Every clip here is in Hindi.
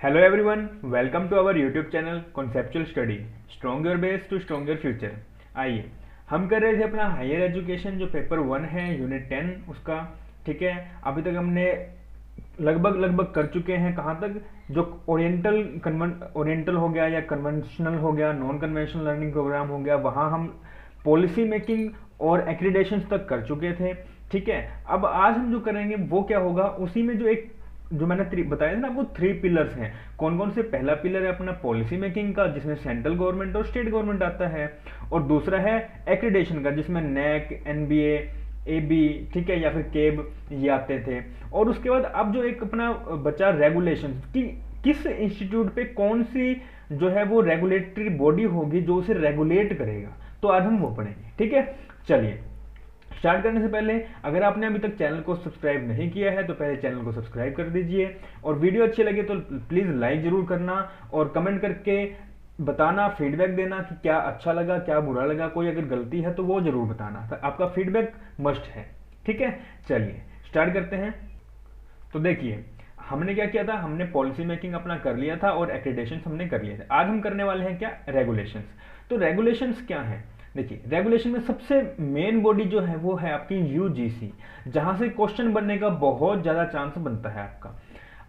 Hello everyone, welcome to our YouTube channel conceptual study strong your base to strong your future. आइए हम कर रहे थे अपना हायर एजुकेशन जो पेपर 1 है यूनिट 10 उसका। ठीक है, अभी तक हमने लगभग कर चुके हैं कहाँ तक, जो ओरिएंटल हो गया या कन्वेंशनल हो गया, नॉन कन्वेंशनल लर्निंग प्रोग्राम हो गया, वहाँ हम पॉलिसी मेकिंग और एक्रीडेशन तक कर चुके थे। ठीक है, अब आज हम जो करेंगे वो क्या होगा, उसी में जो मैंने बताया था ना आपको 3 पिलर्स हैं। कौन कौन से? पहला पिलर है अपना पॉलिसी मेकिंग का, जिसमें सेंट्रल गवर्नमेंट और स्टेट गवर्नमेंट आता है, और दूसरा है एक्रीडेशन का, जिसमें नैक, एनबीए, एबी, ठीक है, या फिर केब, ये आते थे। और उसके बाद अब जो एक अपना बचा रेगुलेशन कि किस इंस्टीट्यूट पे कौन सी जो है वो रेगुलेटरी बॉडी होगी जो उसे रेगुलेट करेगा, तो आज हम वो पढ़ेंगे। ठीक है, चलिए स्टार्ट करने से पहले अगर आपने अभी तक चैनल को सब्सक्राइब नहीं किया है तो पहले चैनल को सब्सक्राइब कर दीजिए, और वीडियो अच्छी लगे तो प्लीज़ लाइक जरूर करना और कमेंट करके बताना, फीडबैक देना कि क्या अच्छा लगा, क्या बुरा लगा, कोई अगर गलती है तो वो जरूर बताना, तो आपका फीडबैक मस्ट है। ठीक है, चलिए स्टार्ट करते हैं। तो देखिए हमने क्या किया था, हमने पॉलिसी मेकिंग अपना कर लिया था और एक्रीडेशन हमने कर लिए थे। आज हम करने वाले हैं क्या, रेगुलेशंस। तो रेगुलेशंस क्या है? देखिए रेगुलेशन में सबसे मेन बॉडी जो है वो है आपकी यूजीसी, जहां से क्वेश्चन बनने का बहुत ज्यादा चांस बनता है आपका।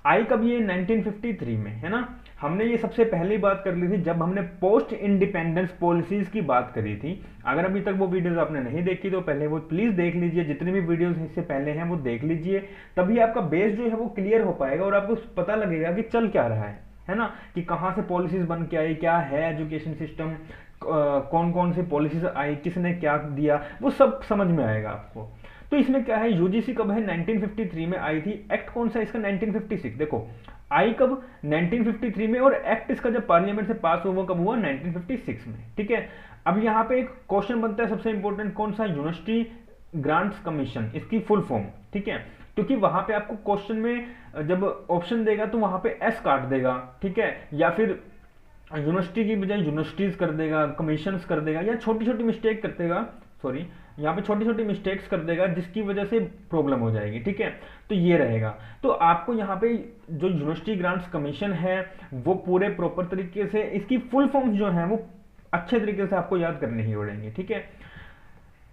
आई कब? ये 1953 में, है ना। हमने ये सबसे पहले बात कर ली थी जब हमने पोस्ट इंडिपेंडेंस पॉलिसीज की बात करी थी। अगर अभी तक वो वीडियोस आपने नहीं देखी तो पहले वो प्लीज देख लीजिए, जितने भी वीडियोस इससे पहले हैं वो देख लीजिए, तभी आपका बेस जो है वो क्लियर हो पाएगा और आपको पता लगेगा कि चल क्या रहा है ना, कि कहाँ से पॉलिसीज बन के आई, क्या है एजुकेशन सिस्टम, कौन कौन सी पॉलिसीज आई, किसने क्या दिया, वो सब समझ में आएगा आपको। तो इसमें क्या है, यूजीसी कब है? 1953 में आई थी। एक्ट कौन सा इसका? 1956। देखो आई कब? 1953 में, और एक्ट इसका जब पार्लियामेंट से पास हुआ कब हुआ? 1956 में। ठीक है, अब यहाँ पे एक क्वेश्चन बनता है सबसे इंपॉर्टेंट, कौन सा? यूनिवर्सिटी ग्रांट्स कमीशन, इसकी फुल फॉर्म। ठीक है, क्योंकि वहां पे आपको क्वेश्चन में जब ऑप्शन देगा तो वहां पे एस काट देगा, ठीक है, या फिर यूनिवर्सिटी की बजाय यूनिवर्सिटीज कर देगा, कमीशंस कर देगा, या छोटी छोटी मिस्टेक कर देगा, सॉरी यहाँ पे छोटी छोटी मिस्टेक्स कर देगा जिसकी वजह से प्रॉब्लम हो जाएगी। ठीक है, तो ये रहेगा। तो आपको यहाँ पे जो यूनिवर्सिटी ग्रांट्स कमीशन है वो पूरे प्रॉपर तरीके से इसकी फुल फॉर्म्स जो है वो अच्छे तरीके से आपको याद करने ही पड़ेंगे। ठीक है,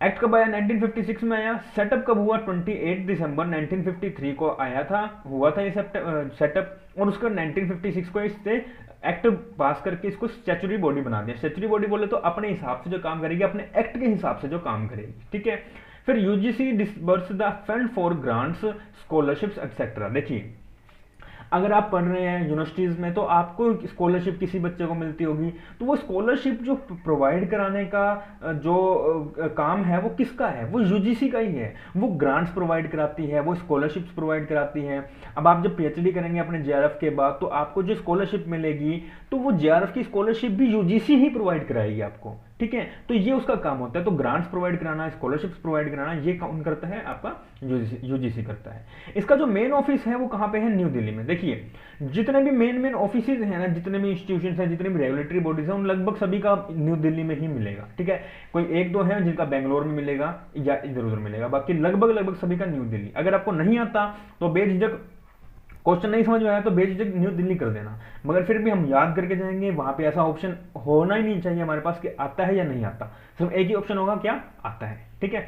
एक्ट कब आया? 1956 में आया। सेटअप कब हुआ? 28 दिसंबर 1953 को आया था, हुआ था ये सेटअप, और उसका 1956 को इससे एक्ट पास करके इसको स्टैच्यूटरी बॉडी बना दिया। स्टैच्यूटरी बॉडी बोले तो अपने हिसाब से जो काम करेगी, अपने एक्ट के हिसाब से जो काम करेगी। ठीक है, फिर UGC disburse the fund for grants, scholarships etcetera. देखिए अगर आप पढ़ रहे हैं यूनिवर्सिटीज में तो आपको स्कॉलरशिप किसी बच्चे को मिलती होगी, तो वो स्कॉलरशिप जो प्रोवाइड कराने का जो काम है वो किसका है? वो यूजीसी का ही है। वो ग्रांट्स प्रोवाइड कराती है, वो स्कॉलरशिप्स प्रोवाइड कराती है। अब आप जब पीएचडी करेंगे अपने जेआरएफ के बाद तो आपको जो स्कॉलरशिप मिलेगी तो वो जेआरएफ की स्कॉलरशिप भी यूजीसी ही प्रोवाइड कराएगी आपको। ठीक है, तो ये उसका काम होता है। तो ग्रांट्स प्रोवाइड कराना, स्कॉलरशिप्स प्रोवाइड कराना, ये कौन करता है? आपका यूजीसी करता है। इसका जो मेन ऑफिस है वो कहाँ पे है? न्यू दिल्ली में। देखिए जितने भी मेन ऑफिस हैं ना, जितने भी इंस्टीट्यूशन हैं, जितने भी रेगुलेटरी बॉडीज हैं, उन लगभग सभी का न्यू दिल्ली में ही मिलेगा। ठीक है, कोई एक दो है जिनका बेंगलोर में मिलेगा या इधर उधर मिलेगा, बाकी लगभग सभी का न्यू दिल्ली। अगर आपको नहीं आता तो बेझिझक, क्वेश्चन नहीं समझ में आया तो बेझिझक न्यू दिल्ली कर देना, मगर फिर भी हम याद करके जाएंगे। वहां पे ऐसा ऑप्शन होना ही नहीं चाहिए हमारे पास कि आता है या नहीं आता, सिर्फ एक ही ऑप्शन होगा, क्या आता है। ठीक है,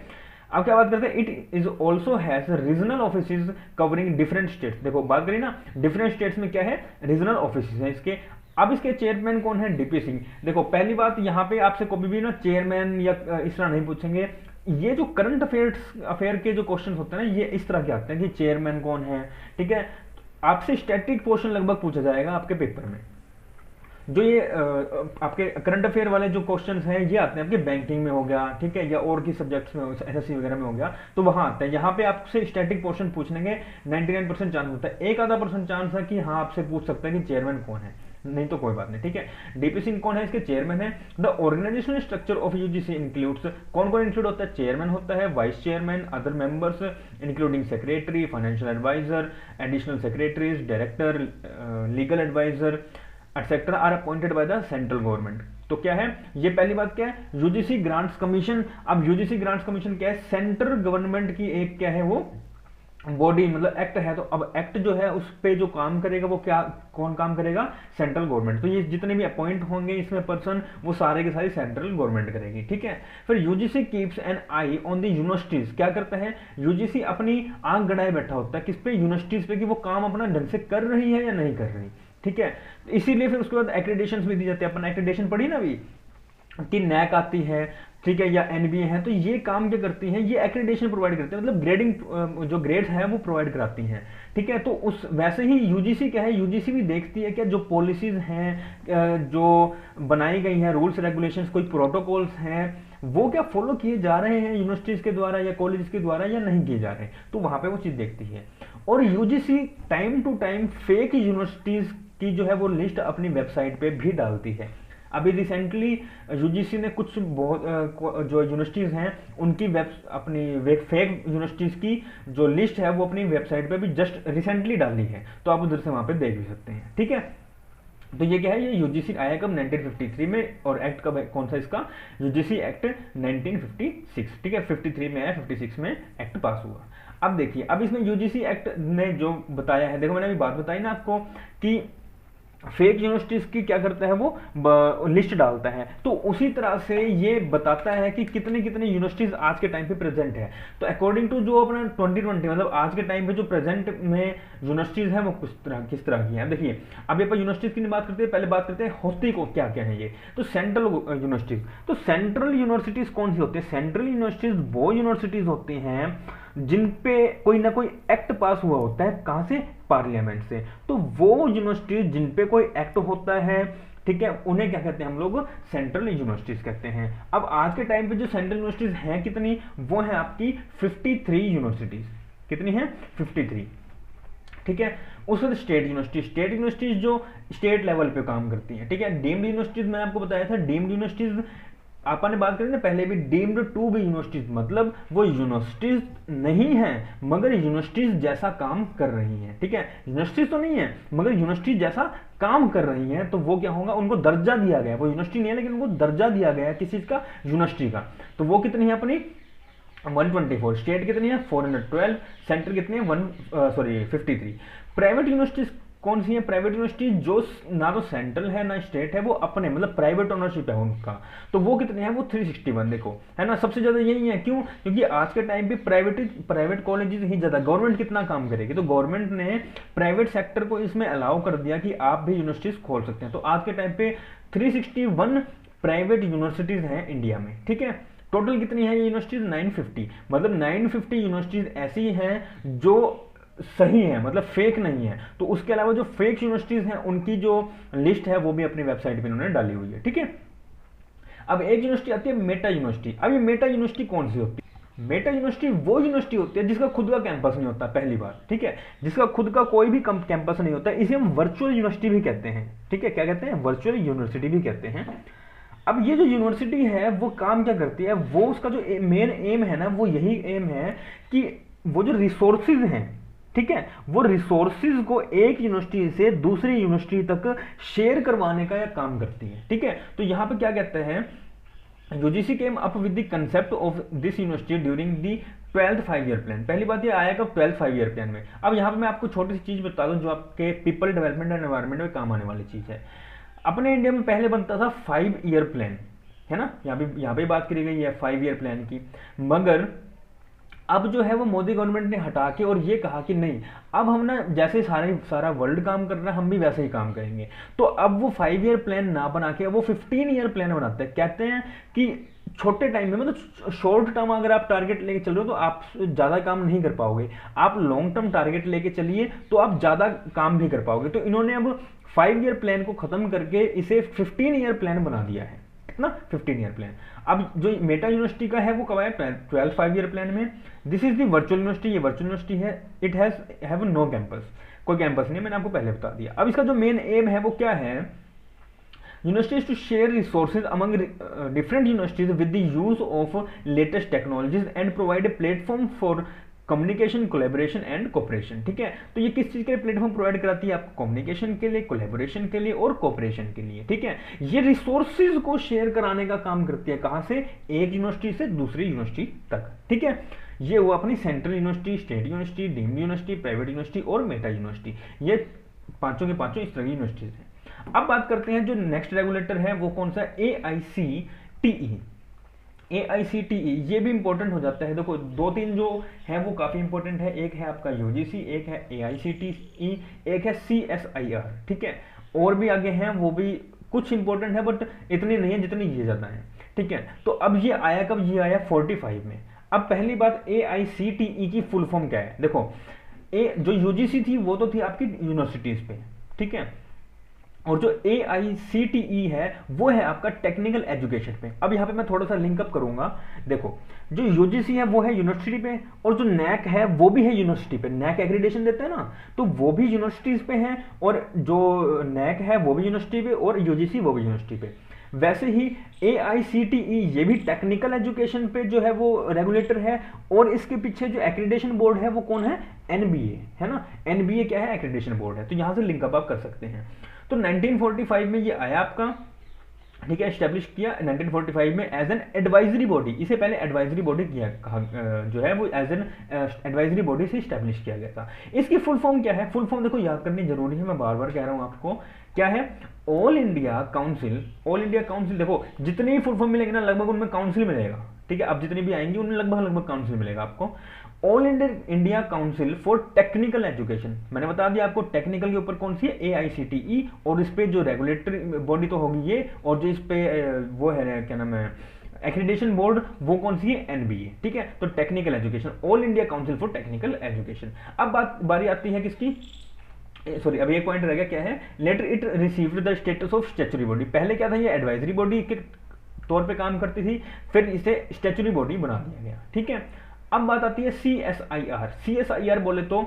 अब क्या बात करते हैं, it is also has regional office covering different states. देखो बात करिए ना, डिफरेंट स्टेट्स में क्या है, रीजनल ऑफिस है इसके। अब इसके चेयरमैन कौन है? डीपी सिंह। देखो पहली बात, यहाँ पे आपसे कभी भी ना चेयरमैन या इस तरह नहीं पूछेंगे। ये जो करंट अफेयर के जो क्वेश्चन होते हैं ना, ये इस तरह के आते हैं कि चेयरमैन कौन है। ठीक है, आपसे स्टैटिक पोर्शन लगभग पूछा जाएगा आपके पेपर में। जो ये आपके करंट अफेयर वाले जो क्वेश्चंस हैं ये आते हैं आपके बैंकिंग में हो गया, ठीक है, या और की सब्जेक्ट्स में, एसएससी वगैरह में हो गया, तो वहां आते हैं। यहाँ पे आपसे स्टैटिक पोर्शन पूछने के 99% चांस होता है, एक आधा परसेंट चांस है कि हाँ आपसे पूछ सकता है कि चेयरमैन कौन है, नहीं तो कोई बात नहीं। ठीक है, डीपी सिंह कौन है? इसके चेयरमैन है। The organisational structure of UGC includes, कौन कौन इंक्लूड होता है? चेयरमैन होता है, vice chairman, other members including secretary, financial adviser, additional secretaries, director, legal adviser etcetera are appointed by the central government. तो क्या है ये? पहली बात क्या है? UGC grants commission. अब यूजीसी ग्रांट्स कमीशन क्या है? सेंट्रल गवर्नमेंट की एक क्या है वो बॉडी मतलब एक्ट है, तो अब एक्ट जो है उस पे जो काम करेगा वो क्या, कौन काम करेगा, सेंट्रल गवर्नमेंट। तो ये जितने भी अपॉइंट होंगे इसमें पर्सन, वो सारे के सारे सेंट्रल गवर्नमेंट करेगी, ठीक है। फिर UGC keeps an eye on the universities, क्या करता है यूजीसी, अपनी आंख गड़ाए बैठा होता है किस पे, यूनिवर्सिटीज पे, कि वो काम अपना ढंग से कर रही है या नहीं कर रही, ठीक है। इसीलिए फिर उसके बाद एक्रेडिटेशन भी दी जाती है, अपन एक्रेडिटेशन पढ़ी ना अभी कि नैक आती है, ठीक है, या एनबीए है, तो ये काम क्या करती हैं, ये एक्रेडिटेशन प्रोवाइड करती है, मतलब ग्रेडिंग जो ग्रेड्स हैं वो प्रोवाइड कराती हैं, ठीक है। तो उस वैसे ही यूजीसी क्या है, यूजीसी भी देखती है कि जो पॉलिसीज हैं जो बनाई गई हैं, रूल्स रेगुलेशंस, कोई प्रोटोकॉल्स हैं, वो क्या फॉलो किए जा रहे हैं यूनिवर्सिटीज के द्वारा या कॉलेज के द्वारा या नहीं किए जा रहे हैं, तो वहां पे वो चीज देखती है। और UGC time to time fake universities की जो है वो लिस्ट अपनी वेबसाइट पे भी डालती है। अभी रिसेंटली यूजीसी ने कुछ बहुत जो यूनिवर्सिटीज़ हैं उनकी अपनी फेक यूनिवर्सिटीज़ की जो लिस्ट है वो अपनी वेबसाइट पे भी जस्ट रिसेंटली डाली है, तो आप उधर से वहाँ पे देख भी सकते हैं, ठीक है। तो ये क्या है, ये यूजीसी आया कब 1953 में, और एक्ट कब कौन सा इसका, यूजीसी एक्ट 1956, ठीक है। 53 में आया, 56 में एक्ट पास हुआ। अब देखिए, अब इसमें यूजीसी एक्ट ने जो बताया है, देखो मैंने अभी बात बताई ना आपको कि फेक यूनिवर्सिटीज की क्या करता है वो लिस्ट डालता है, तो उसी तरह से ये बताता है कि कितने कितने यूनिवर्सिटीज आज के टाइम पे प्रेजेंट है। तो अकॉर्डिंग टू जो अपना 2020 मतलब आज के टाइम पे जो प्रेजेंट में यूनिवर्सिटीज है वो किस तरह की है। देखिए अभी अपन यूनिवर्सिटीज की बात करते हैं, पहले बात करते हैं होती को क्या क्या है ये। तो सेंट्रल यूनिवर्सिटीज, तो सेंट्रल यूनिवर्सिटीज कौन सी होती है, सेंट्रल यूनिवर्सिटीज वो यूनिवर्सिटीज होती हैं जिन पे कोई ना कोई एक्ट पास हुआ होता है, कहां से, पार्लियामेंट से। तो वो यूनिवर्सिटीज जिन पे कोई एक्ट होता है, ठीक है, उन्हें क्या कहते हैं हम लोग, सेंट्रल यूनिवर्सिटीज कहते हैं। अब आज के टाइम पे जो सेंट्रल यूनिवर्सिटीज हैं कितनी, वो है आपकी 53 यूनिवर्सिटीज, कितनी है 53, ठीक है। उस वक्त स्टेट यूनिवर्सिटीज जो स्टेट लेवल पे काम करती हैं, ठीक है। डीम्ड यूनिवर्सिटीज मैंने आपको बताया था, डीम्ड यूनिवर्सिटीज आपने बात करें ना पहले भी, डीम्ड टू बी यूनिवर्सिटीज मतलब वो यूनिवर्सिटीज नहीं है मगर यूनिवर्सिटीज जैसा काम कर रही हैं, ठीक है। यूनिवर्सिटीज तो नहीं है मगर यूनिवर्सिटीज जैसा काम कर रही हैं, तो वो क्या होगा, उनको दर्जा दिया गया, वो यूनिवर्सिटी नहीं है लेकिन उनको दर्जा दिया गया है किस चीज का, यूनिवर्सिटी का। तो वो कितनी है अपनी 124, स्टेट कितनी है 412, सेंटर कितनी है 53। प्राइवेट यूनिवर्सिटीज कौन सी है, प्राइवेट यूनिवर्सिटी जो ना तो सेंट्रल है ना स्टेट है, वो अपने मतलब प्राइवेट ओनरशिप है उनका, तो वो कितने हैं, वो 361, देखो है ना, सबसे ज्यादा यही है। क्यों, क्योंकि आज के टाइम पे प्राइवेट कॉलेजेस ही ज्यादा, गवर्नमेंट कितना काम करेगी, तो गवर्नमेंट ने प्राइवेट सेक्टर को इसमें अलाउ कर दिया कि आप भी यूनिवर्सिटीज खोल सकते हैं। तो आज के टाइम पे 361 प्राइवेट यूनिवर्सिटीज हैं इंडिया में, ठीक है। टोटल कितनी है ये यूनिवर्सिटीज, 950, मतलब 950 यूनिवर्सिटीज ऐसी हैं जो सही है, मतलब फेक नहीं है। तो उसके अलावा जो फेक यूनिवर्सिटीज हैं उनकी जो लिस्ट है वो भी अपनी वेबसाइट पे इन्होंने डाली हुई है, ठीक है। अब एक यूनिवर्सिटी आती है मेटा यूनिवर्सिटी। अब ये मेटा यूनिवर्सिटी कौन सी होती है, मेटा यूनिवर्सिटी वो यूनिवर्सिटी होती है जिसका खुद का कैंपस नहीं होता, पहली बार, ठीक है, जिसका खुद का कोई भी कैंपस नहीं होता, इसे हम वर्चुअल यूनिवर्सिटी भी कहते हैं, ठीक है। क्या कहते हैं, वर्चुअल यूनिवर्सिटी भी कहते हैं। अब ये जो यूनिवर्सिटी है वो काम क्या करती है, वो उसका जो मेन एम है ना, वो यही एम है कि वो जो रिसोर्सेज हैं, ठीक है, वो रिसोर्सेज को एक यूनिवर्सिटी से दूसरी यूनिवर्सिटी तक शेयर करवाने का यह काम करती है, ठीक है। तो यहां पे क्या कहते हैं, UGC came up with the concept of this university during the 12th 5 year plan. पहली बात ये आया कब, 12th 5 ईयर प्लान में। अब यहाँ पे मैं आपको छोटी सी चीज बता दूं जो आपके पीपल डेवलपमेंट एंड एनवायरमेंट में काम आने वाली चीज है। अपने इंडिया में पहले बनता था 5 ईयर प्लान, है ना, यहाँ पे बात करी गई है 5 ईयर प्लान की, मगर अब जो है वो मोदी गवर्नमेंट ने हटा के और ये कहा कि नहीं, अब हम ना जैसे सारा वर्ल्ड काम कर रहा है हम भी वैसे ही काम करेंगे। तो अब वो 5 ईयर प्लान ना बना के वो 15 ईयर प्लान बनाते हैं। कहते हैं कि छोटे टाइम में, मतलब शॉर्ट टर्म अगर आप टारगेट लेके चल रहे हो तो आप ज्यादा काम नहीं कर पाओगे, आप लॉन्ग टर्म टारगेट लेके चलिए तो आप ज्यादा काम भी कर पाओगे। तो इन्होंने अब 5 ईयर प्लान को खत्म करके इसे 15 ईयर प्लान बना दिया है ना, 15 ईयर प्लान। अब जो मेटा यूनिवर्सिटी का है वो कब आया, 12th 5 ईयर प्लान में। This is the virtual university, ये वर्चुअल यूनिवर्सिटी है, इट हैव नो कैंपस, कोई कैंपस नहीं, मैंने आपको पहले बता दिया। अब इसका जो मेन एम है वो क्या है, universities to share resources among different universities with the use of latest technologies and provide a platform for communication, collaboration and cooperation, ठीक है। तो ये किस चीज के लिए प्लेटफॉर्म प्रोवाइड कराती है आपको, कम्युनिकेशन के लिए, कोलैबोरेशन के लिए और कोऑपरेशन के लिए, ठीक है। ये रिसोर्सेज को शेयर कराने का काम करती है, कहां से, एक यूनिवर्सिटी से दूसरी यूनिवर्सिटी तक, ठीक है। ये हुआ अपनी central university, state university, deemed university, private university और मेटा यूनिवर्सिटी। ये पांचों के पांचों इस तरह की यूनिवर्सिटीज हैं। अब बात करते हैं जो नेक्स्ट रेगुलेटर है वो कौन सा, AICTE। AICTE ये भी इंपॉर्टेंट हो जाता है। देखो दो तीन जो है वो काफी इंपॉर्टेंट है, एक है आपका UGC, एक है AICTE, एक है CSIR, ठीक है। और भी आगे हैं, वो भी कुछ इंपॉर्टेंट है बट इतनी नहीं है जितनी ये ज्यादा है, ठीक है। तो अब ये आया कब, ये आया 45 में। अब पहली बात AICTE की फुल फॉर्म क्या है, देखो जो UGC थी वो तो थी आपकी यूनिवर्सिटीज पे, ठीक है, और जो AICTE है वो है आपका टेक्निकल एजुकेशन पे। अब यहाँ पे मैं थोड़ा सा लिंकअप करूंगा। देखो जो UGC है वो है यूनिवर्सिटी पे, और जो NAC है वो भी है यूनिवर्सिटी पे। NAC एग्रीडेशन देते हैं ना, तो वो भी यूनिवर्सिटीज पे है, और जो NAC है वो भी यूनिवर्सिटी पे, और UGC वो भी यूनिवर्सिटी पे। वैसे ही AICTE ये भी टेक्निकल एजुकेशन पे जो है वो रेगुलेटर है, और इसके पीछे जो एक्रीडेशन बोर्ड है वो कौन है, NBA है ना। NBA क्या है, एक्रीडेशन बोर्ड है। तो यहां से लिंकअप आप कर सकते हैं। तो 1945 में ये आया आपका, ठीक है, एस्टेब्लिश किया 1945 में एज एन एडवाइजरी बॉडी। इसे पहले एडवाइजरी बॉडी किया जो है वो एज एन एडवाइजरी बॉडी से एस्टेब्लिश किया गया था। इसकी फुल फॉर्म क्या है, फुल फॉर्म देखो याद करनी जरूरी है, मैं बार बार कह रहा हूं आपको, क्या है, all India council. All India council, देखो जितनी भी फुल फॉर्म मिलेगी ना लगभग उनमें काउंसिल मिलेगा, ठीक है। अब जितनी भी आएंगी उनमें लगभग काउंसिल मिलेगा आपको। All India council for technical education, मैंने बता दिया आपको टेक्निकल के ऊपर कौन सी है, AICTE, और इस पे जो रेगुलेटरी बॉडी तो होगी ये, और जो इस पे वो है क्या नाम है एक्रीडेशन बोर्ड, वो कौन सी है, NBA, ठीक है। तो technical education, all India council for technical education. अब बारी आती है किसकी, सॉरी अभी एक पॉइंट रह गया, क्या है, later it received the status of statutory body. पहले क्या था, ये एडवाइजरी बॉडी के तौर पे काम करती थी, फिर इसे स्टैच्यूटरी बॉडी बना दिया गया, ठीक है। अब बात आती है CSIR। CSIR बोले तो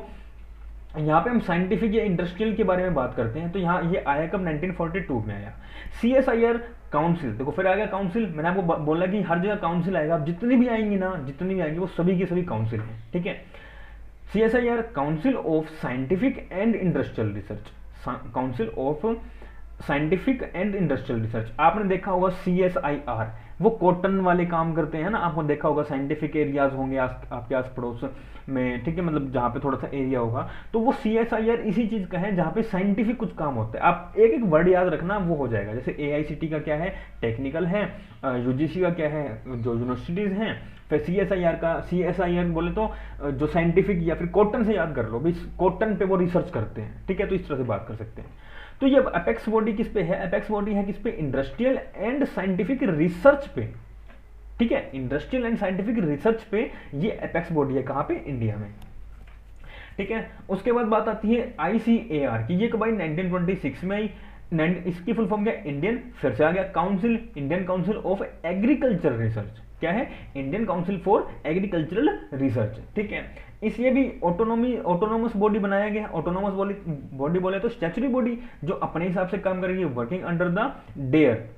यहाँ पे हम साइंटिफिक या इंडस्ट्रियल के बारे में बात करते हैं। तो यहाँ ये आया कब, 1942 में आया CSIR काउंसिल। देखो फिर आ गया काउंसिल, मैंने आपको बोला कि हर जगह काउंसिल आएगा, अब जितनी भी आएंगी ना, जितनी भी आएंगी वो सभी की सभी काउंसिल है, ठीक है। CSIR council of scientific and industrial research, council of scientific and industrial research. आपने देखा होगा CSIR वो कॉटन वाले काम करते हैं ना, आपको देखा होगा, साइंटिफिक एरियाज होंगे आपके आस पड़ोस में, ठीक है, मतलब जहाँ पे थोड़ा सा एरिया होगा, तो वो CSIR इसी चीज का है जहाँ पे साइंटिफिक कुछ काम होता है। आप एक एक वर्ड याद रखना, वो हो जाएगा। जैसे AICT का क्या है, टेक्निकल है, UGC का क्या है, जो यूनिवर्सिटीज हैं, फिर CSIR बोले तो जो साइंटिफिक, या फिर कॉटन से याद कर लो भाई, कॉटन पे वो रिसर्च करते हैं, ठीक है। तो इस तरह से बात कर सकते हैं। तो ये अपेक्स बॉडी किस पे है, अपेक्स बॉडी है किस पे, इंडस्ट्रियल एंड साइंटिफिक रिसर्च पे, ठीक है। इंडस्ट्रियल एंड साइंटिफिक रिसर्च पे ये अपेक्स बॉडी है, कहां पे, इंडिया में, ठीक है। उसके बाद बात आती है ICAR की। ये कब आई, 1926 में आई। इसकी फुल फॉर्म क्या, इंडियन, फिर से आ गया council, Indian council of agricultural research, क्या है, Indian council for agricultural research, ठीक है। इसलिए भी ऑटोनोमस बॉडी बनाया गया। ऑटोनोमस बॉडी बोले तो स्टैच्यूटरी बॉडी जो अपने हिसाब से काम करेगी, working under the DARE.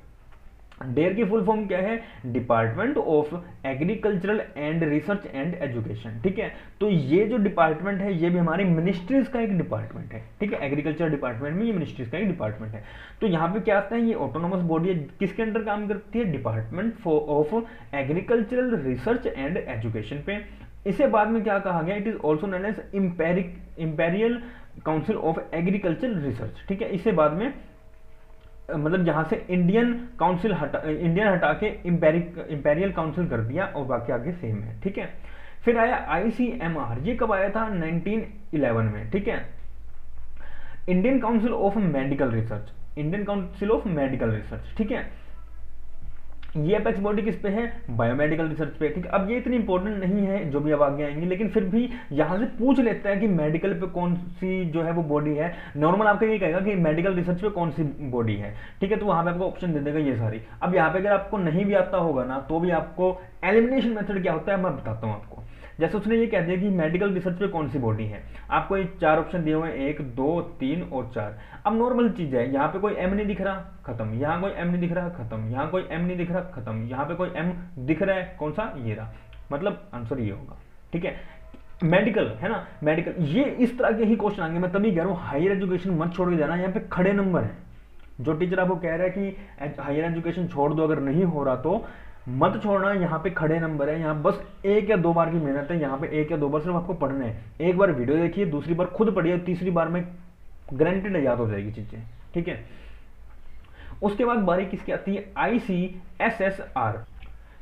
DARE की फुल फॉर्म क्या है, department of agricultural and research and education, ठीक है। तो ये जो डिपार्टमेंट है ये भी हमारी मिनिस्ट्रीज का एक डिपार्टमेंट है, ठीक है। एग्रीकल्चर डिपार्टमेंट में ये मिनिस्ट्रीज का एक डिपार्टमेंट है। तो यहाँ पे क्या आता है, ये ऑटोनोमस बॉडी किसके अंडर काम करती है, department of agricultural research and education पे। इसे बाद में क्या कहा गया, it is also known as imperial council of agricultural research, ठीक है। इसे बाद में मतलब जहां से इंडियन हटा के इंपेरियल काउंसिल कर दिया, और बाकी आगे सेम है, ठीक है। फिर आया ICMR, ये कब आया था, 1911 में, ठीक है। Indian council of medical research, Indian council of medical research, ठीक है। ये अपेक्स बॉडी किस पे है, बायोमेडिकल रिसर्च पे, ठीक है। अब ये इतनी इंपॉर्टेंट नहीं है जो भी अब आगे आएंगे, लेकिन फिर भी यहां से पूछ लेता है कि मेडिकल पे कौन सी जो है वो बॉडी है। नॉर्मल आपका ये कहेगा कि मेडिकल रिसर्च पे कौन सी बॉडी है, ठीक है। तो वहां पे आपको ऑप्शन दे देगा ये सारी। अब यहाँ पे अगर आपको नहीं भी आता होगा ना, तो भी आपको एलिमिनेशन मेथड क्या होता है मैं बताता हूँ आपको। जैसे उसने ये कह दिया कि मेडिकल रिसर्च पे कौन सी बॉडी है, आपको ये 4 ऑप्शन दिए हुए हैं, 1 2 3 और 4। अब नॉर्मल चीज है, यहाँ पे कोई M नहीं दिख रहा, खत्म। यहाँ कोई M नहीं दिख रहा, खत्म। यहाँ कोई M नहीं दिख रहा, खत्म। यहाँ पे कोई M दिख रहा है, कौन सा, ये रहा, मतलब आंसर ये होगा, ठीक है। मेडिकल है ना, मेडिकल, ये इस तरह के ही क्वेश्चन आएंगे। मैं तभी कह रहा हूँ हायर एजुकेशन मत छोड़ के जाना, यहाँ पे खड़े नंबर है। जो टीचर आपको कह रहा है कि हायर एजुकेशन छोड़ दो अगर नहीं हो रहा, तो मत छोड़ना, यहाँ पे खड़े नंबर है, यहाँ बस 1 या 2 बार की मेहनत है, यहाँ पे 1 या 2 बार सिर्फ आपको पढ़ना है। एक बार वीडियो देखिए, दूसरी बार खुद पढ़िए, तीसरी बार में गारंटेड याद हो जाएगी चीजें, ठीक है। उसके बाद बारी किसकी आती है, ICSSR।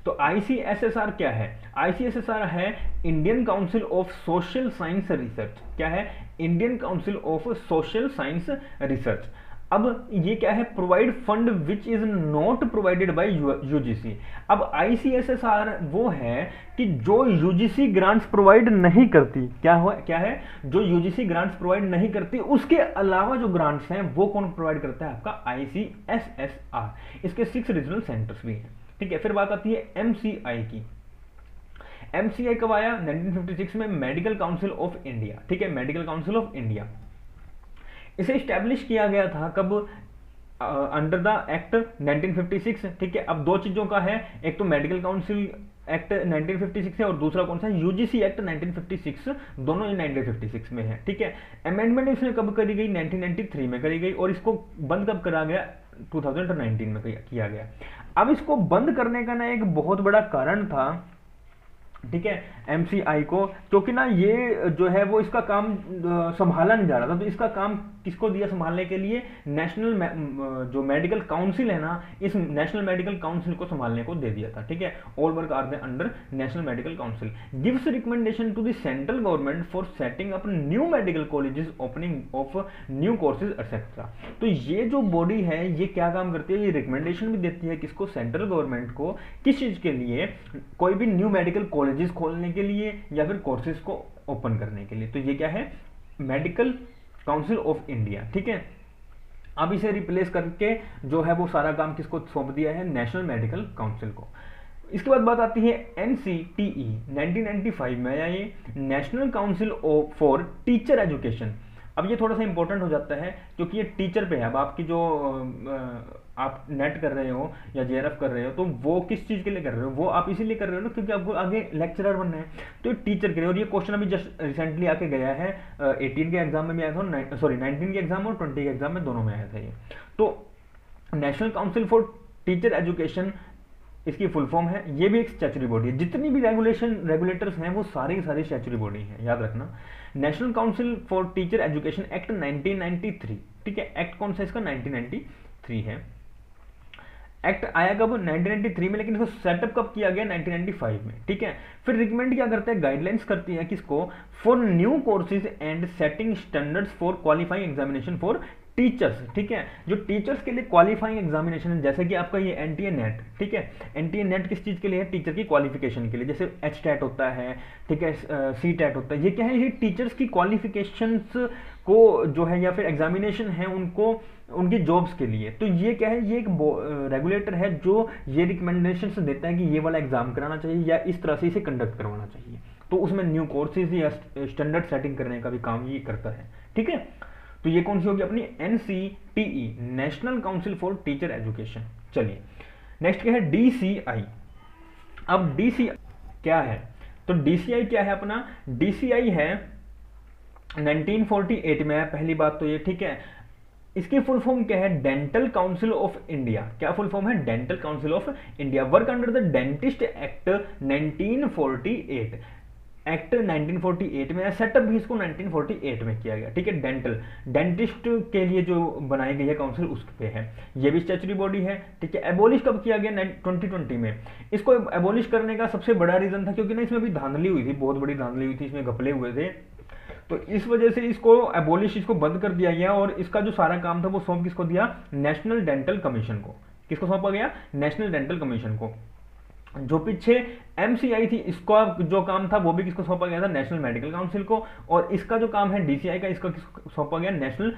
तो ICSSR क्या है, ICSSR है Indian council of social science research. क्या है, Indian council of social science research. अब ये क्या है, provide fund which is not provided by UGC. अब ICSSR वो है कि जो यूजीसी ग्रांट्स प्रोवाइड नहीं करती, क्या है, जो यूजीसी ग्रांट्स प्रोवाइड नहीं करती, उसके अलावा जो ग्रांट्स हैं वो कौन प्रोवाइड करता है, आपका ICSSR। इसके 6 रीजनल सेंटर्स भी हैं, ठीक है। फिर बात आती है MCI की। MCI कब आया, 1956 में, मेडिकल काउंसिल ऑफ इंडिया, ठीक है, मेडिकल काउंसिल ऑफ इंडिया। इसे स्टैब्लिश किया गया था कब, अंडर द एक्ट 1956, ठीक है। अब दो चीजों का है, एक तो मेडिकल काउंसिल एक्ट 1956 है और दूसरा कौन सा है, यूजीसी एक्ट 1956, दोनों ही 1956 में है, ठीक है। अमेंडमेंट इसमें कब करी गई, 1993 में करी गई, और इसको बंद कब करा गया, 2019 में किया गया। अब इसको बंद करने का ना एक बहुत बड़ा कारण था, ठीक है, MCI को, क्योंकि ना ये जो है वो इसका काम संभाला नहीं जा रहा था। तो इसका काम किसको दिया संभालने के लिए, नेशनल जो मेडिकल काउंसिल है ना, इस नेशनल मेडिकल काउंसिल को संभालने को दे दिया था, ठीक है। All work are they under national medical council, gives recommendation to the central government for setting up new medical colleges, opening of new courses etcetera. तो ये जो बॉडी है ये क्या काम करती है, ये रिकमेंडेशन भी देती है किसको, सेंट्रल गवर्नमेंट को, किस चीज के लिए, कोई भी न्यू मेडिकल कॉलेजेस खोलने के लिए या फिर कोर्सेज को ओपन करने के लिए। तो ये क्या है, मेडिकल काउंसिल ऑफ इंडिया, ठीक है। अब इसे रिप्लेस करके जो है वो सारा काम किसको सौंप दिया है, नेशनल मेडिकल काउंसिल को। इसके बाद बात आती है NCTE, 1995 में आया ये, national council for teacher education. अब ये थोड़ा सा इंपॉर्टेंट हो जाता है क्योंकि ये टीचर पे है। अब आपकी जो आप नेट कर रहे हो या JRF कर रहे हो, तो वो किस चीज के लिए कर रहे हो, वो आप इसीलिए कर रहे हो ना क्योंकि आपको आगे लेक्चरर बनना है, तो टीचर के लिए। और ये क्वेश्चन अभी जस्ट रिसेंटली आके गया है, 18 के एग्जाम में भी आया था, सॉरी 19 के एग्जाम और 20 के एग्जाम में, दोनों में आया था ये। तो national council for teacher education इसकी फुल फॉर्म है। ये भी एक स्टैच्यूटरी बॉडी है, जितनी भी रेगुलेटर्स हैं वो सारी स्टैच्यूटरी बॉडी है, याद रखना। National council for teacher education act 1993, ठीक है। एक्ट कौन सा इसका, 1993 है। एक्ट आया कब, 1993 में, लेकिन इसको सेटअप कब किया गया, 1995 में, ठीक है। फिर रिकमेंड क्या करते हैं, गाइडलाइंस करती है किसको, for new courses and setting standards for qualifying examination for teachers, ठीक है। जो टीचर्स के लिए क्वालिफाइंग एग्जामिनेशन है, जैसे कि आपका ये NTA नेट, ठीक है। NTA नेट किस चीज के लिए है, टीचर की क्वालिफिकेशन के लिए, जैसे HTAT होता है, ठीक है, CTAT होता है। ये क्या है, ये टीचर्स की क्वालिफिकेशंस को जो है या फिर एग्जामिनेशन है उनको, उनकी जॉब्स के लिए। तो ये क्या है, ये एक रेगुलेटर है जो ये रिकमेंडेशन देता है कि ये वाला एग्जाम कराना चाहिए या इस तरह से इसे कंडक्ट करवाना चाहिए। तो उसमें न्यू कोर्सेज या स्टैंडर्ड सेटिंग करने का भी काम ये करता है, ठीक है। तो ये कौन सी होगी अपनी, NCTE, national council for teacher education. चलिए नेक्स्ट क्या है, DCI। अब DCI क्या है, तो DCI क्या है अपना, DCI है 1948 में है, पहली बात तो ये, ठीक है। इसकी फुल फॉर्म क्या है, डेंटल काउंसिल ऑफ इंडिया। क्या फुल फॉर्म है, dental council of India. Work under the dentist act 1948, act 1948 में, सेटअप भी इसको 1948 में किया गया, ठीक है। डेंटिस्ट के लिए जो बनाई गई है काउंसिल उस पे है, ये भी स्टैच्यूटरी बॉडी है, ठीक है। एबोलिश कब किया गया, 2020 में। इसको एबोलिश करने का सबसे बड़ा रीजन था क्योंकि ना इसमें भी धांधली हुई थी, बहुत बड़ी धांधली हुई थी, इसमें घपले हुए थे, तो इस वजह से इसको एबोलिश, इसको बंद कर दिया गया। और इसका जो सारा काम था वो सौंप किसको दिया, नेशनल डेंटल कमीशन को। किसको सौंपा गया, नेशनल डेंटल कमीशन को। जो पीछे MCI थी, इसका जो काम था वो भी किसको सौंपा गया था, नेशनल मेडिकल काउंसिल को। और इसका जो काम है DCI का, इसका किसको सौंपा गया, नेशनल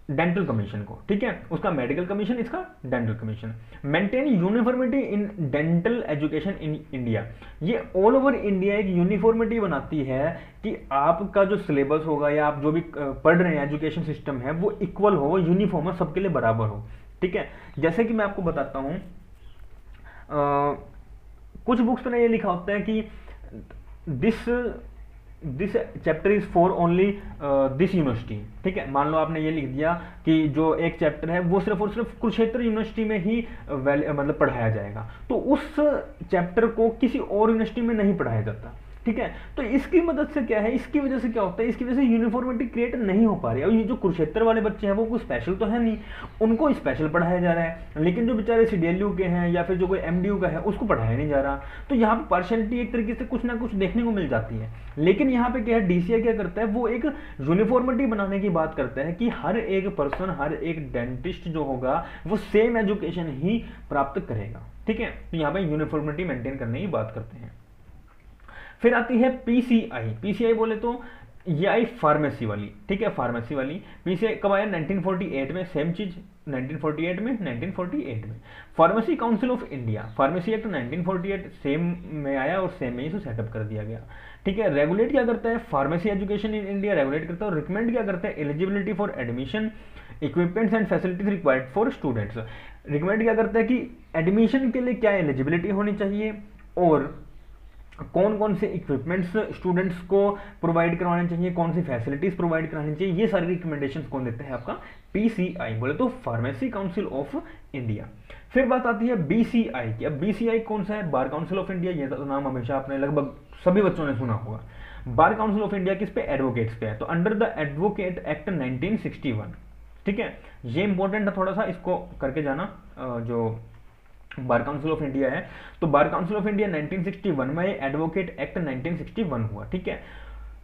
डेंटल कमीशन को, ठीक है। उसका मेडिकल कमीशन, इसका dental commission. Maintain uniformity in dental education in India. ये ऑल ओवर इंडिया एक यूनिफॉर्मिटी बनाती है कि आपका जो सिलेबस होगा या आप जो भी पढ़ रहे हैं, एजुकेशन सिस्टम है, वो इक्वल हो, यूनिफॉर्म हो, सबके लिए बराबर हो, ठीक है। जैसे कि मैं आपको बताता हूं, कुछ बुक्स में ये लिखा होता है कि this this chapter is for only this university, ठीक है। मान लो आपने ये लिख दिया कि जो एक चैप्टर है वो सिर्फ और सिर्फ कुरुक्षेत्र यूनिवर्सिटी में ही मतलब पढ़ाया जाएगा, तो उस चैप्टर को किसी और यूनिवर्सिटी में नहीं पढ़ाया जाता, ठीक है। तो इसकी मदद से क्या है, इसकी वजह से क्या होता है, इसकी वजह से यूनिफॉर्मिटी क्रिएट नहीं हो पा रही है। और ये जो कुरुक्षेत्र वाले बच्चे हैं वो कोई स्पेशल तो है नहीं, उनको स्पेशल पढ़ाया जा रहा है, लेकिन जो बेचारे CDLU के हैं या फिर जो कोई MDU का है उसको पढ़ाया नहीं जा रहा। तो यहाँ पे पार्शियलिटी एक तरीके से कुछ ना कुछ देखने को मिल जाती है। लेकिन यहाँ पे क्या है, DCI क्या करता है, वो एक यूनिफॉर्मिटी बनाने की बात करता है कि हर एक पर्सन, हर एक डेंटिस्ट जो होगा वो सेम एजुकेशन ही प्राप्त करेगा, ठीक है। तो यहाँ पे यूनिफॉर्मिटी मेंटेन करने की बात करते हैं। फिर आती है PCI बोले तो ये आई फार्मेसी वाली, ठीक है, फार्मेसी वाली। PCI कब आया, 1948 में, सेम चीज 1948 में pharmacy council of India, pharmacy act 1948 same में आया और सेम में ही सेटअप कर दिया गया, ठीक है। रेगुलेट क्या करता है, pharmacy education in India regulate करता है। और रिकमेंड क्या करता है, eligibility for admission, equipments and facilities required for students. Recommend क्या करता है कि एडमिशन के लिए क्या एलिजिबिलिटी होनी चाहिए और कौन कौन से इक्विपमेंट्स स्टूडेंट्स को प्रोवाइड करवाने चाहिए, कौन सी फैसिलिटीज प्रोवाइड करानी चाहिए, ये सारी रिकमेंडेशंस कौन देता है, आपका PCI बोले तो फार्मेसी काउंसिल ऑफ इंडिया। फिर बात आती है BCI की। अब BCI कौन सा है, बार काउंसिल ऑफ इंडिया, ये तो नाम हमेशा आपने लगभग सभी बच्चों ने सुना होगा। बार काउंसिल ऑफ इंडिया किस पे, एडवोकेट्स पे है। तो अंडर द एडवोकेट एक्ट 1961, ठीक है, ये इंपॉर्टेंट है थोड़ा सा, इसको करके जाना। जो बार काउंसिल ऑफ इंडिया है, तो बार काउंसिल ऑफ इंडिया 1961 में, एडवोकेट एक्ट 1961 हुआ, ठीक है।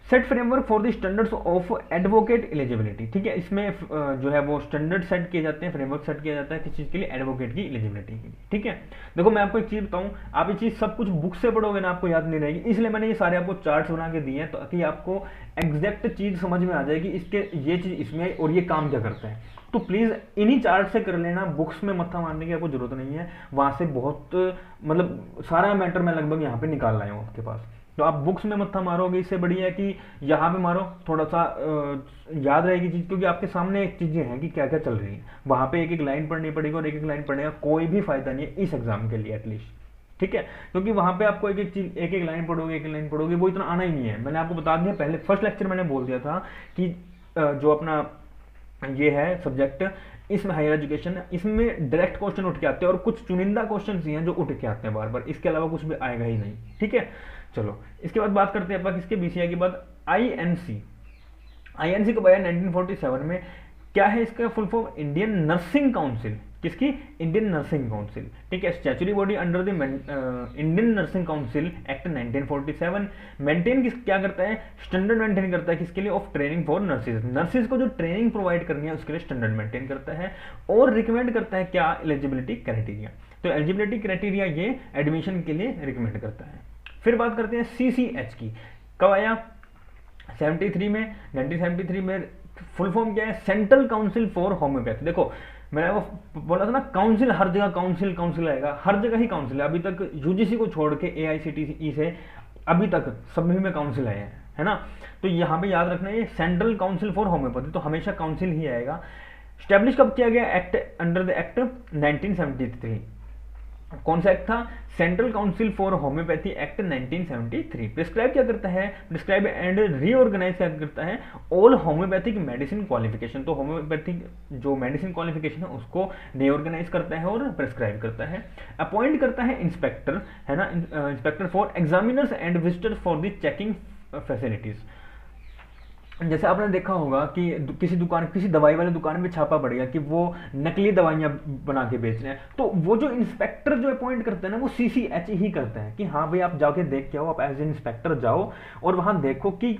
Set framework for the standards of advocate eligibility, ठीक है, इसमें जो है वो स्टैंडर्ड सेट किए जाते हैं, फ्रेमवर्क सेट किया जाता है किस चीज के लिए, एडवोकेट की एलिजिबिलिटी के लिए, ठीक है। देखो मैं आपको एक चीज बताऊं, आप ये चीज सब कुछ बुक से पढ़ोगे ना आपको याद नहीं रहेगी, इसलिए मैंने ये सारे आपको चार्ट्स बना के दिए हैं ताकि आपको एग्जैक्ट चीज समझ में आ जाएगी, इसके ये चीज इसमें आई और ये काम क्या करता है। तो प्लीज इन्हीं चार्ट से कर लेना, बुक्स में मत्था मारने की आपको जरूरत नहीं है, वहां से बहुत मतलब सारा मैटर मैं लगभग यहाँ पे निकाल लाया हूँ आपके पास। तो आप बुक्स में मत्था मारोगे, इससे बढ़िया है कि यहाँ पे मारो, थोड़ा सा याद रहेगी चीज, क्योंकि आपके सामने एक चीजें हैं कि क्या क्या चल रही है, वहां पे एक एक लाइन पढ़नी पड़ेगी और एक एक लाइन पढ़ने का कोई भी फायदा नहीं है इस एग्जाम के लिए एटलीस्ट, ठीक है। क्योंकि वहां पे आपको एक एक चीज, एक एक लाइन पढ़ोगे, एक एक लाइन पढ़ोगे, वो इतना आना ही नहीं है। मैंने आपको बता दिया पहले फर्स्ट लेक्चर मैंने बोल दिया था कि जो अपना ये है सब्जेक्ट, इसमें हायर एजुकेशन है, इसमें डायरेक्ट क्वेश्चन उठ के आते हैं और कुछ चुनिंदा क्वेश्चन ही हैं जो उठ के आते हैं बार बार, इसके अलावा कुछ भी आएगा ही नहीं, ठीक है। चलो इसके बाद बात करते हैं अपना किसके, BCI के बाद INC कब आया, 1947 में। क्या है इसका full form, Indian nursing council, किसकी, इंडियन नर्सिंग काउंसिल, ठीक है। Statutory body under the Indian nursing council act 1947। Maintain क्या करता है, स्टैंडर्ड मेंटेन करता है किसके लिए, of training for nurses, nurses को जो ट्रेनिंग प्रोवाइड करनी है उसके लिए स्टैंडर्ड मेंटेन करता है। और रिकमेंड करता है क्या, एलिजिबिलिटी क्राइटेरिया, तो एलिजिबिलिटी क्राइटेरिया ये एडमिशन के लिए रिकमेंड करता है। फिर बात करते हैं CCH की, कब आया, 73 में, 1973 में। फुल फॉर्म क्या है, सेंट्रल काउंसिल फॉर होम्योपैथी। देखो मैंने वो बोला था ना, काउंसिल हर जगह काउंसिल आएगा, हर जगह ही काउंसिल है। अभी तक UGC को छोड़ के AICTE से अभी तक सभी में काउंसिल आए हैं, है ना। तो यहाँ पे याद रखना ये सेंट्रल काउंसिल फॉर होम्योपैथी, तो हमेशा काउंसिल ही आएगा। स्टैब्लिश कब किया गया, एक्ट अंडर द एक्ट 1973। कौन सा एक्ट था, central council for homeopathy act 1973। Prescribe क्या करता है, प्रिस्क्राइब एंड रीऑर्गेनाइज क्या करता है, ऑल होम्योपैथिक मेडिसिन क्वालिफिकेशन, तो होम्योपैथिक जो मेडिसिन क्वालिफिकेशन है उसको रीऑर्गेनाइज करता है और प्रिस्क्राइब करता है। अपॉइंट करता है इंस्पेक्टर, है ना, inspector for examiners and visitors for the checking facilities. जैसे आपने देखा होगा कि किसी दुकान, किसी दवाई वाले दुकान में छापा पड़ गया कि वो नकली दवाइयां बना के बेच रहे हैं, तो वो जो इंस्पेक्टर जो अपॉइंट करते हैं ना, वो CCH ही करता है कि हाँ भाई आप जाके देख के आओ, आप एज ए इंस्पेक्टर जाओ और वहां देखो कि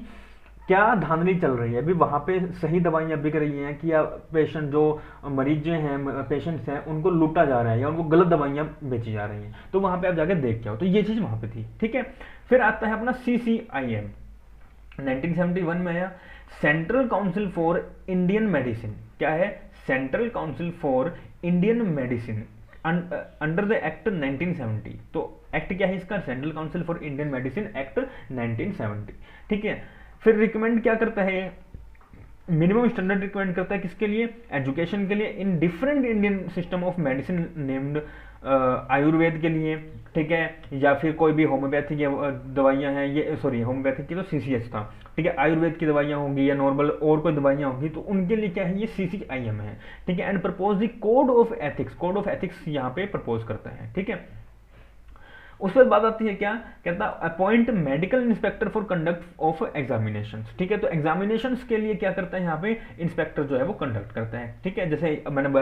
क्या धांधली चल रही है, अभी वहां पे सही दवाइयां बिक रही हैं कि या पेशेंट जो मरीज जो हैं, पेशेंट्स हैं, उनको लूटा जा रहा है या उनको गलत दवाइयां बेची जा रही हैं, तो वहां पे आप जाके देख के आओ। तो ये चीज वहां पे थी, ठीक है। फिर आता है अपना CCIM, 1971 में आया, central council for Indian medicine. क्या है, central council for Indian medicine under the act 1970। तो एक्ट क्या है इसका, central council for Indian medicine act 1970, ठीक है। फिर रिकमेंड क्या करता है, मिनिमम स्टैंडर्ड रिकमेंड करता है किसके लिए, एजुकेशन के लिए, in different Indian system of medicine named Ayurveda के लिए, ठीक है, या फिर कोई भी होम्योपैथिक दवाइयाँ हैं, ये सॉरी होम्योपैथिक की तो CCH था, ठीक है, आयुर्वेद की दवाइयाँ होंगी या नॉर्मल और कोई दवाइयाँ होंगी तो उनके लिए क्या है, ये CCIM है, ठीक है, and propose the code of ethics, code of ethics यहाँ पे प्रपोज करता है, ठीक है। उस पर बात आती है क्या, कहता appoint medical inspector for conduct of examination, ठीक है, तो एग्जामिनेशन के लिए क्या करता है यहाँ पे, इंस्पेक्टर जो है वो कंडक्ट करता है, ठीक है। जैसे मैंने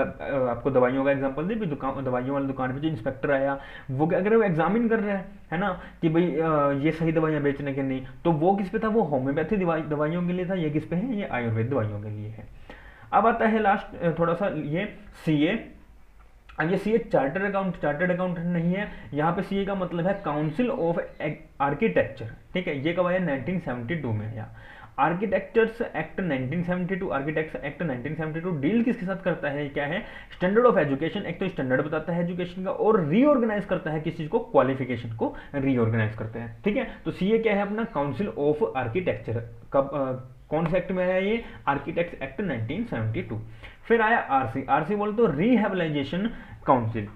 आपको दवाइयों का एग्जांपल दी, दुकान दवाइयों वाली दुकान पे जो इंस्पेक्टर आया वो अगर वो एग्जामिन कर रहा है ना, कि भाई ये सही दवाइयाँ बेचने के नहीं, तो वो किस पे था, वो होम्योपैथी दवाइयों के लिए था, ये किस पे है, ये आयुर्वेद दवाइयों के लिए है। अब आता है लास्ट थोड़ा सा ये CA। अब ये CA चार्टर्ड अकाउंटेंट नहीं है, यहाँ पे CA का मतलब है काउंसिल ऑफ आर्किटेक्चर, ठीक है, ये कब आया, 1972 में आया। Architectures act 1972, architects act 1972 deal किसके साथ करता है, क्या है, स्टैंडर्ड ऑफ एजुकेशन, एक तो स्टैंडर्ड बताता है एजुकेशन का, और रीऑर्गेनाइज करता है किस चीज को, क्वालिफिकेशन को रीऑर्गेनाइज करता है, ठीक है। तो CA क्या है अपना, काउंसिल ऑफ आर्किटेक्चर, कब कौन से एक्ट में आया ये, आर्किटेक्ट्स एक्ट 1972। फिर आया RC बोले तो रिहेबिलाइजेशन काउंसिल।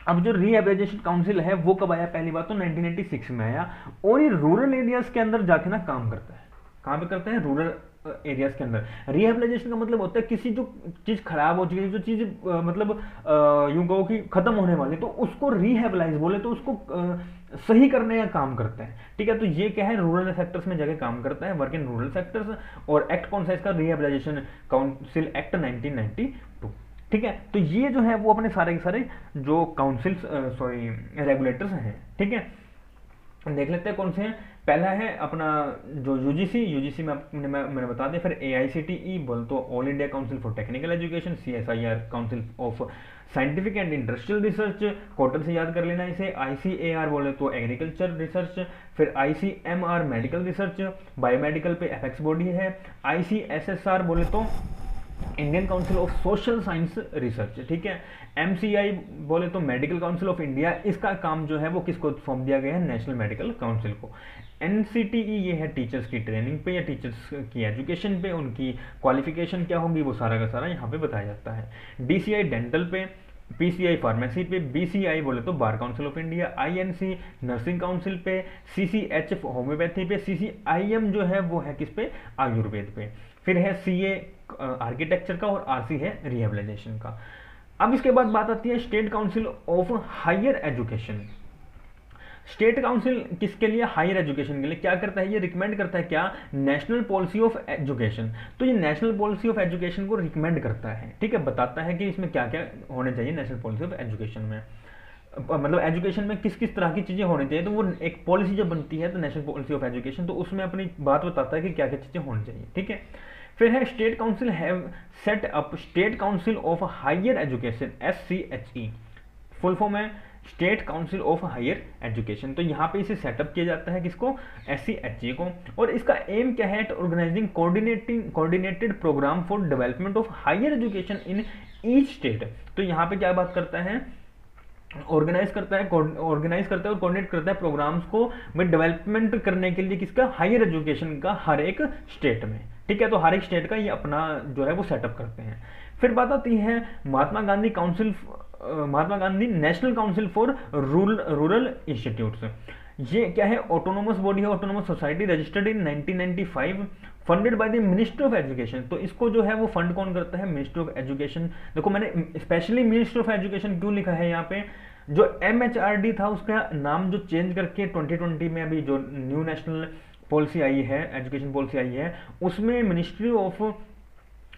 अब जो रिहेबिलाइजेशन काउंसिल है वो कब आया, पहली बात तो 1986 में आया, और ये रूरल एरियाज के अंदर जाके ना काम करता है, कहाँ पे करते हैं, रूरल एरियाज के अंदर। रिहेबिलाइजेशन का मतलब होता है किसी जो चीज खराब हो चुकी है, जो चीज मतलब यूं कहो कि खत्म होने वाली, तो उसको रिहेबिलाइज बोले तो उसको सही करने का काम करता है, ठीक है। तो ये क्या है, रूरल सेक्टर्स में जाके काम करता है, वर्क इन रूरल सेक्टर्स। और एक्ट कौन सा इसका, रिहेबिलाइजेशन काउंसिल एक्ट 1992, ठीक है। तो ये जो है वो अपने सारे के सारे जो काउंसिल सॉरी रेगुलेटर्स हैं, ठीक है, देख लेते हैं कौन से हैं। पहला है अपना जो यूजीसी में मैंने बता दिया। फिर AICTE बोल तो all India council for technical education, CSIR council of scientific and industrial research, कोटल से याद कर लेना इसे। ICAR बोले तो एग्रीकल्चर रिसर्च। फिर ICMR मेडिकल रिसर्च, बायोमेडिकल पे एपेक्स बॉडी है। ICSSR बोले तो Indian council of social science research, ठीक है। MCI बोले तो मेडिकल काउंसिल ऑफ इंडिया, इसका काम जो है वो किसको सौंप दिया गया है, नेशनल मेडिकल काउंसिल को। NCTE ये है टीचर्स की ट्रेनिंग पे या टीचर्स की एजुकेशन पे, उनकी क्वालिफिकेशन क्या होगी वो सारा का सारा यहाँ पे बताया जाता है। DCI डेंटल पे, PCI फार्मेसी पे, BCI बोले तो bar council of India, INC nursing council पे, CCH होम्योपैथी पे, CCIM जो है वो है किस पे, आयुर्वेद पे। फिर है CA आर्किटेक्चर का और RC है रिहेबिलिटेशन का। अब इसके बाद बात आती है state council of higher education. State council किसके लिए, हायर एजुकेशन के लिए क्या करता है, ये रिकमेंड करता है क्या, नेशनल पॉलिसी ऑफ एजुकेशन। तो ये नेशनल पॉलिसी ऑफ एजुकेशन को रिकमेंड करता है, ठीक है, बताता है कि इसमें क्या क्या होने चाहिए नेशनल पॉलिसी ऑफ एजुकेशन में, मतलब एजुकेशन में किस किस तरह की चीज़ें होनी चाहिए। तो वो एक पॉलिसी जब बनती है तो नेशनल पॉलिसी ऑफ एजुकेशन, तो उसमें अपनी बात बताता है कि क्या क्या चीज़ें होनी चाहिए, ठीक है। फिर है state council have set up state council of higher education, SCHE full form है state council of higher education. तो यहाँ पे इसे सेटअप किया जाता है किसको, SCHE को। और इसका एम क्या है, organising coordinated programme for development of higher education in each state. तो यहाँ पे क्या बात करता है, ऑर्गेनाइज करता है और कोऑर्डिनेट करता है प्रोग्राम्स को में डेवलपमेंट करने के लिए किसका, हायर एजुकेशन का हर एक स्टेट में, ठीक है। तो हर एक स्टेट का ये अपना जो है वो सेटअप करते हैं। फिर बात आती है Mahatma Gandhi national council for rural institutes. ये क्या है, ऑटोनोमस बॉडी है, autonomous society, registered in 1995, funded by the ministry of education. तो इसको जो है वो फंड कौन करता है, मिनिस्ट्री ऑफ एजुकेशन। देखो मैंने स्पेशली मिनिस्ट्री ऑफ एजुकेशन क्यों लिखा है यहाँ पे, जो MHRD था उसका नाम जो चेंज करके 2020 में अभी जो न्यू नेशनल पॉलिसी आई है, एजुकेशन पॉलिसी आई है, उसमें मिनिस्ट्री ऑफ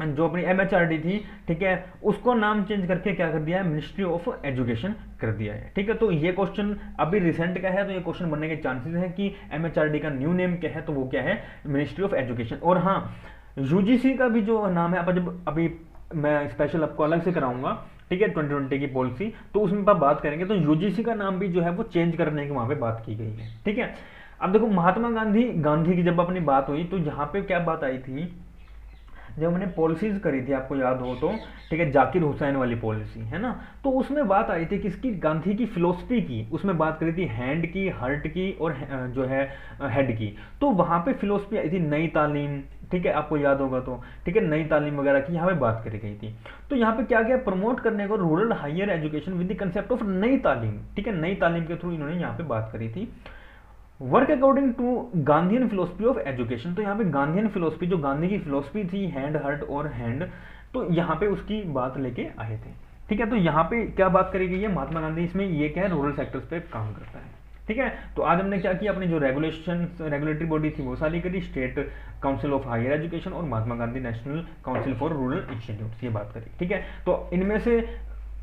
जो अपनी MHRD थी, ठीक है, उसको नाम चेंज करके क्या कर दिया है, मिनिस्ट्री ऑफ एजुकेशन कर दिया है, ठीक है। तो ये क्वेश्चन अभी रिसेंट का है, तो ये क्वेश्चन बनने के चांसेस हैं कि MHRD का न्यू नेम क्या है, तो वो क्या है, मिनिस्ट्री ऑफ एजुकेशन। और हाँ, UGC का भी जो नाम है, जब अभी मैं स्पेशल आपको अलग से कराऊंगा, ठीक है, 2020 की पॉलिसी, तो उसमें आप बात करेंगे, तो UGC का नाम भी जो है वो चेंज करने की वहां पे बात की गई है, ठीक है। अब देखो महात्मा गांधी की जब अपनी बात हुई, तो यहाँ पे क्या बात आई थी, जब मैंने पॉलिसीज करी थी, आपको याद हो तो, ठीक है, जाकिर हुसैन वाली पॉलिसी है ना, तो उसमें बात आई थी किसकी, गांधी की फिलोसफी की। उसमें बात करी थी हैंड की, हर्ट की और जो है हेड की। तो वहां पे फिलोसफी आई थी नई तालीम, ठीक है, आपको याद होगा तो, ठीक है, नई तालीम वगैरह की यहाँ पे बात करी गई थी। तो यहाँ पे क्या क्या प्रमोट करने को rural higher education with the concept of Nai Talim, ठीक है, नई तालीम के थ्रू इन्होंने यहाँ पे बात करी थी। Work according to Gandhian philosophy of education, तो यहाँ पे गांधीयन फिलोसफी, जो गांधी की फिलोसफी थी हैंड हर्ट और हैंड, तो यहाँ पे उसकी बात लेके आए थे। ठीक है, तो यहाँ पे क्या बात करी गई है, महात्मा गांधी इसमें ये क्या है, रूरल सेक्टर्स पे काम करता है। ठीक है, तो आज हमने क्या किया, अपनी जो रेगुलेटरी बॉडी थी वो सारी करी, state council of higher education और Mahatma Gandhi national council for rural institute, ये बात करी। ठीक है, तो इनमें से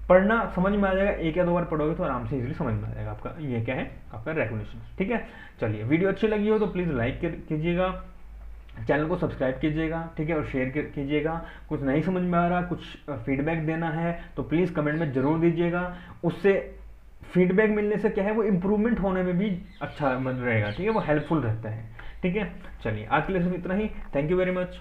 पढ़ना समझ में आ जाएगा, एक या दो बार पढ़ोगे तो आराम से इजीली समझ में आ जाएगा आपका ये क्या है, आपका रेगुलेशन। ठीक है, चलिए वीडियो अच्छी लगी हो तो प्लीज़ लाइक कीजिएगा, चैनल को सब्सक्राइब कीजिएगा, ठीक है, और शेयर कीजिएगा। कुछ नहीं समझ में आ रहा, कुछ फीडबैक देना है तो प्लीज़ कमेंट में ज़रूर दीजिएगा। उससे फीडबैक मिलने से क्या है, वो इम्प्रूवमेंट होने में भी अच्छा रहेगा। ठीक है, वो हेल्पफुल रहता है। ठीक है, चलिए आज के लिए सिर्फ इतना ही। Thank you very much.